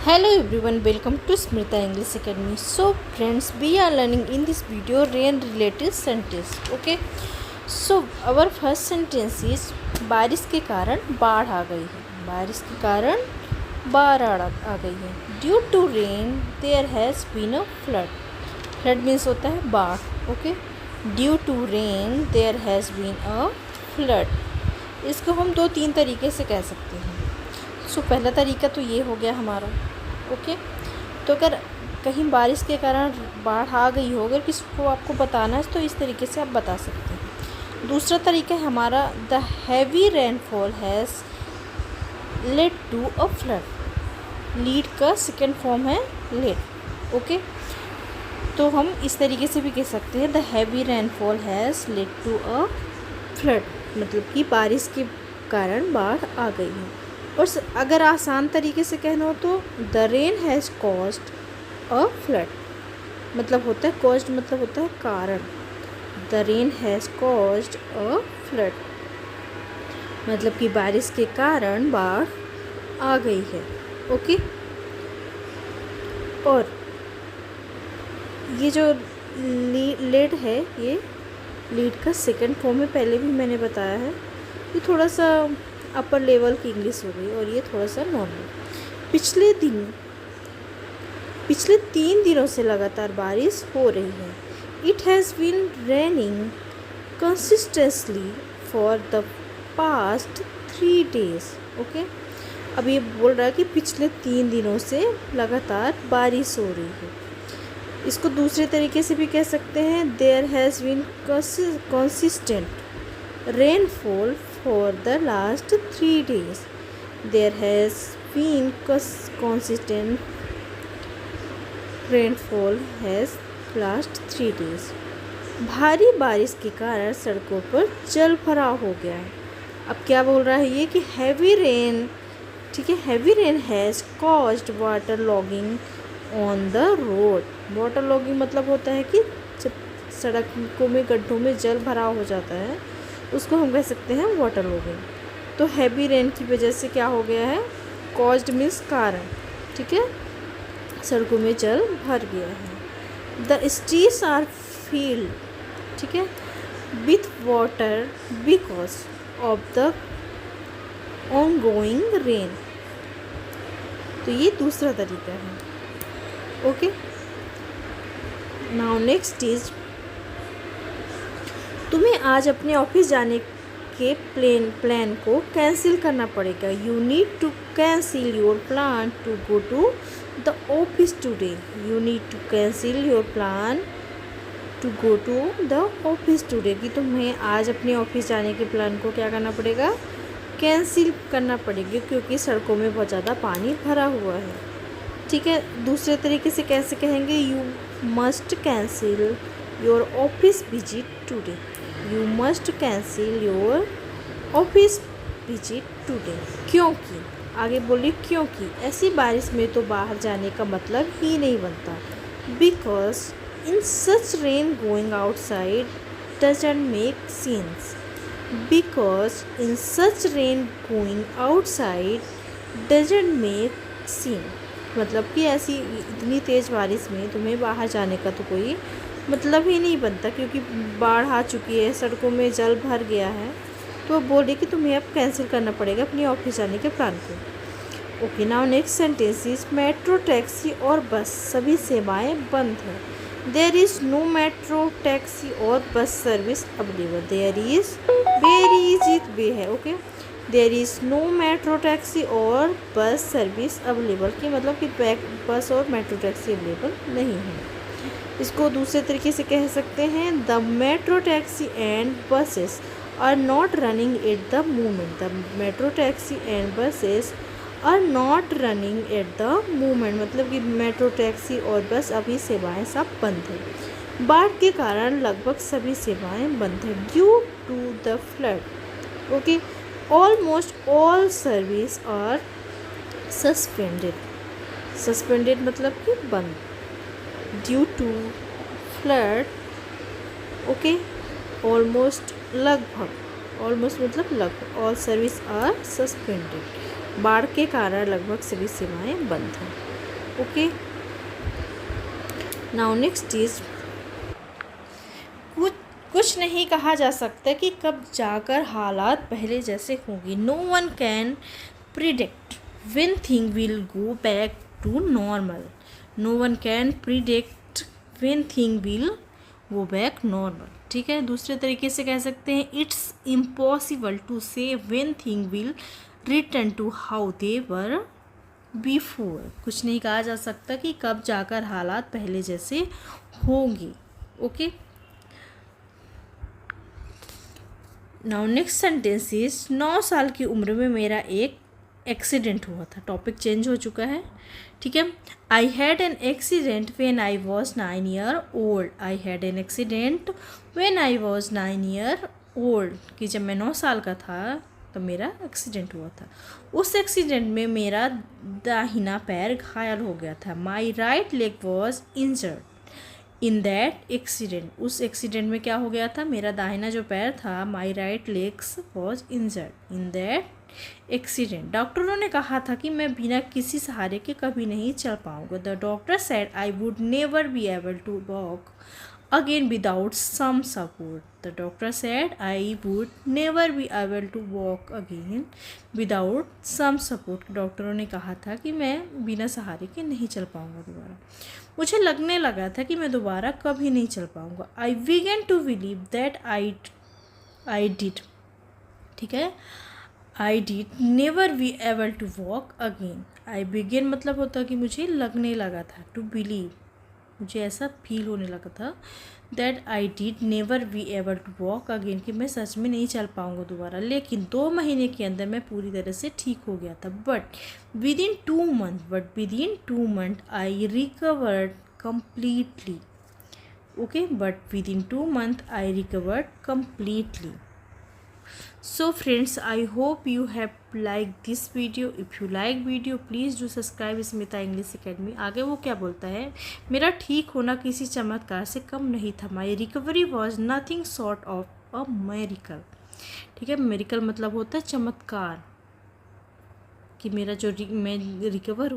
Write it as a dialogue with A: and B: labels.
A: Hello everyone, welcome to Smrita English Academy. So friends, we are learning in this video rain related sentence. Okay. So our first sentence is बारिश के कारण बाढ़ आ गई है. बारिश के कारण बाढ़ आ गई है. Due to rain there has been a flood. Flood means होता है बाढ़. Okay. Due to rain there has been a flood. इसको हम 2-3 तरीके से कह सकते हैं. सो पहला तरीका तो ये हो गया हमारा. ओके. तो अगर कहीं बारिश के कारण बाढ़ आ गई हो, अगर किसी को आपको बताना है तो इस तरीके से आप बता सकते हैं. दूसरा तरीका है हमारा the heavy rainfall has led to a flood. Lead का सेकेंड फॉर्म है लेड. ओके. तो हम इस तरीके से भी कह सकते हैं the heavy rainfall has led to a flood, मतलब कि बारिश के कारण बाढ़ आ गई है. और अगर आसान तरीके से कहना हो तो the rain has caused a flood, मतलब होता है कॉज्ड मतलब होता है कारण. The rain has caused a flood मतलब कि बारिश के कारण बाढ़ आ गई है. ओके. और ये जो लीड है, ये लीड का सेकंड फॉर्म है. पहले भी मैंने बताया है. ये थोड़ा सा अपर लेवल की इंग्लिश हो गई और ये थोड़ा सा नॉर्मल. पिछले 3 दिनों से लगातार बारिश हो रही है. It has been raining consistently for the past 3 days. Okay. अब ये बोल रहा है कि पिछले 3 दिनों से लगातार बारिश हो रही है. इसको दूसरे तरीके से भी कह सकते हैं there has been consistent rainfall for the last 3 days. There has been consistent rainfall has last 3 days. भारी बारिश के कारण सड़कों पर जल भराव हो गया है. अब क्या बोल रहा है ये कि हैवी रेन, ठीक है, heavy rain has caused water logging on the road. Water logging मतलब होता है कि जब सड़कों में गड्ढों में जल भराव हो जाता है उसको हम कह सकते हैं वाटर लॉगिंग. तो हैवी रेन की वजह से क्या हो गया है, कॉज्ड मीन्स कारण, ठीक है, सड़कों में जल भर गया है. द स्ट्रीट्स आर फील्ड, ठीक है, with water because of the ongoing rain. तो ये दूसरा तरीका है. ओके. नाउ नेक्स्ट इज तुम्हें आज अपने ऑफिस जाने के प्लान को कैंसिल करना पड़ेगा. You need to cancel your plan to go to the office today. You need to cancel your plan to go to the office today. कि तुम्हें आज अपने ऑफिस जाने के प्लान को क्या करना पड़ेगा, कैंसिल करना पड़ेगा, क्योंकि सड़कों में बहुत ज़्यादा पानी भरा हुआ है. ठीक है. दूसरे तरीके से कैसे कहेंगे, you must cancel your office visit today. You must cancel your office visit today. क्योंकि आगे बोलिए, क्योंकि ऐसी बारिश में तो बाहर जाने का मतलब ही नहीं बनता. Because in such rain going outside doesn't make sense. Because in such rain going outside doesn't make sense मतलब कि ऐसी इतनी तेज़ बारिश में तुम्हें बाहर जाने का तो कोई मतलब ही नहीं बनता, क्योंकि बाढ़ आ चुकी है, सड़कों में जल भर गया है. तो बोले कि तुम्हें अब कैंसिल करना पड़ेगा अपनी ऑफिस जाने के प्लान को. Okay. Now next sentence is metro, taxi और बस सभी सेवाएं बंद हैं. There is no metro, taxi और bus service available. There is very easy way है. Okay. There is no metro, taxi और बस सर्विस अवेलेबल की मतलब कि बस और मेट्रो टैक्सी अवेलेबल नहीं है. इसको दूसरे तरीके से कह सकते हैं the metro taxi and buses are not running at the moment. The metro taxi and buses are not running at the moment मतलब कि मेट्रो टैक्सी और बस अभी सेवाएं सब बंद हैं. बाढ़ के कारण लगभग सभी सेवाएं बंद हैं. Due to the flood. Okay. Almost all service are suspended. Suspended मतलब कि बंद. Due to flood. Okay. Almost लगभग, ऑलमोस्ट मतलब लगभग, ऑल सर्विस आर सस्पेंडेड. बाढ़ के कारण लगभग सभी सेवाएं बंद हैं. ओके, नाउ नेक्स्ट इज कुछ नहीं कहा जा सकता कि कब जाकर हालात पहले जैसे होंगे। No one can predict when thing will go back to normal. No one can predict when thing will go back normal. ठीक है, दूसरे तरीके से कह सकते हैं it's impossible to say when thing will return to how they were before. कुछ नहीं कहा जा सकता कि कब जाकर हालात पहले जैसे होंगे। Okay, now next sentence is 9 साल की उम्र में मेरा एक एक्सीडेंट हुआ था। टॉपिक चेंज हो चुका है। ठीक है, I had an accident when I was 9 year old. I had an accident when I was 9 year old, कि जब मैं 9 साल का था तो मेरा एक्सीडेंट हुआ था। उस एक्सीडेंट में मेरा दाहिना पैर घायल हो गया था। My right leg was injured in that accident. उस एक्सीडेंट में क्या हो गया था, मेरा दाहिना जो पैर था, my right legs was injured in that accident. डॉक्टरों ने कहा था कि मैं बिना किसी सहारे के कभी नहीं चल पाऊंगा। The doctor said I would never be able to walk again without some support. The doctor said I would never be able to walk again without some support. डॉक्टरों ने कहा था कि मैं बिना सहारे के नहीं चल पाऊंगा दोबारा। मुझे लगने लगा था कि मैं दोबारा कभी नहीं चल पाऊंगा। I began to believe that I did. ठीक है, I did never be able to walk again. I began मतलब होता कि मुझे लगने लगा था, टू बिलीव मुझे ऐसा फील होने लगा था, that I did never be able to walk again, कि मैं सच में नहीं चल पाऊंगा दोबारा। लेकिन 2 महीने के अंदर मैं पूरी तरह से ठीक हो गया था। But with in 2 month I recovered completely. Okay, but within 2 months I recovered completely. So friends, I hope you have liked this video. If you like video, please do subscribe Smita English academy. आगे वो क्या बोलता है, मेरा ठीक होना किसी चमत्कार से कम नहीं था। My recovery was nothing short of a miracle. ठीक है, मेरिकल मतलब होता है चमत्कार, कि मेरा जो मैं रिकवर